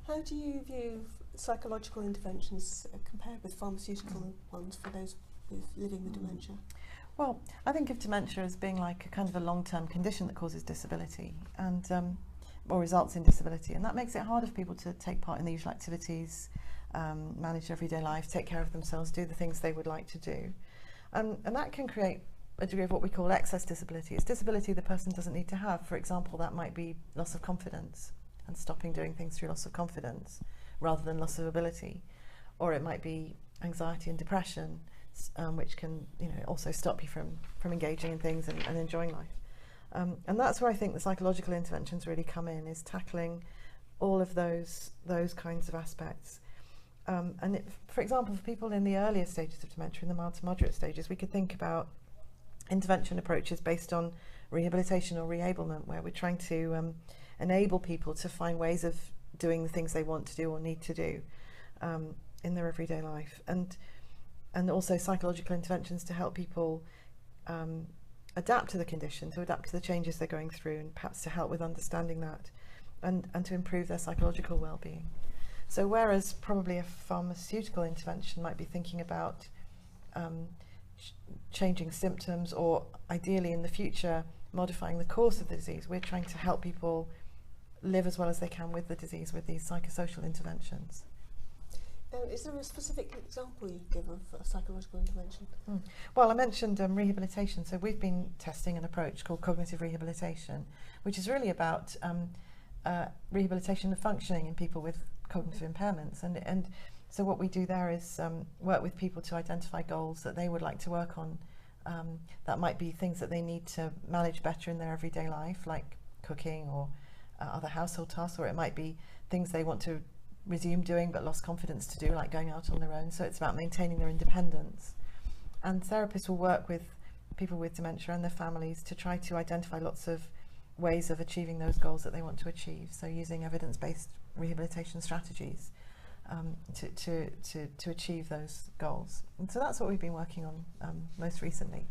How do you view psychological interventions compared with pharmaceutical ones for those living with dementia? Well, I think of dementia as being like a kind of a long-term condition that causes disability and or results in disability, and that makes it harder for people to take part in the usual activities, manage everyday life, take care of themselves, do the things they would like to do. And that can create a degree of what we call excess disability. It's disability the person doesn't need to have. For example, that might be loss of confidence and stopping doing things through loss of confidence rather than loss of ability. Or it might be anxiety and depression, which can also stop you from engaging in things and enjoying life. And that's where I think the psychological interventions really come in, is tackling all of those kinds of aspects. And for example, for people in the earlier stages of dementia, in the mild to moderate stages, we could think about intervention approaches based on rehabilitation or reablement, where we're trying to enable people to find ways of doing the things they want to do or need to do in their everyday life, and also psychological interventions to help people adapt to the condition, to adapt to the changes they're going through, and perhaps to help with understanding that and to improve their psychological well-being. So whereas probably a pharmaceutical intervention might be thinking about changing symptoms, or ideally in the future modifying the course of the disease, we're trying to help people live as well as they can with the disease with these psychosocial interventions. Is there a specific example you give of a psychological intervention? Well, I mentioned rehabilitation. So we've been testing an approach called cognitive rehabilitation, which is really about rehabilitation of functioning in people with cognitive impairments. And so what we do there is work with people to identify goals that they would like to work on. That might be things that they need to manage better in their everyday life, like cooking or other household tasks, or it might be things they want to resume doing but lost confidence to do, like going out on their own. So it's about maintaining their independence. And therapists will work with people with dementia and their families to try to identify lots of ways of achieving those goals that they want to achieve. So using evidence-based rehabilitation strategies to achieve those goals. And so that's what we've been working on most recently.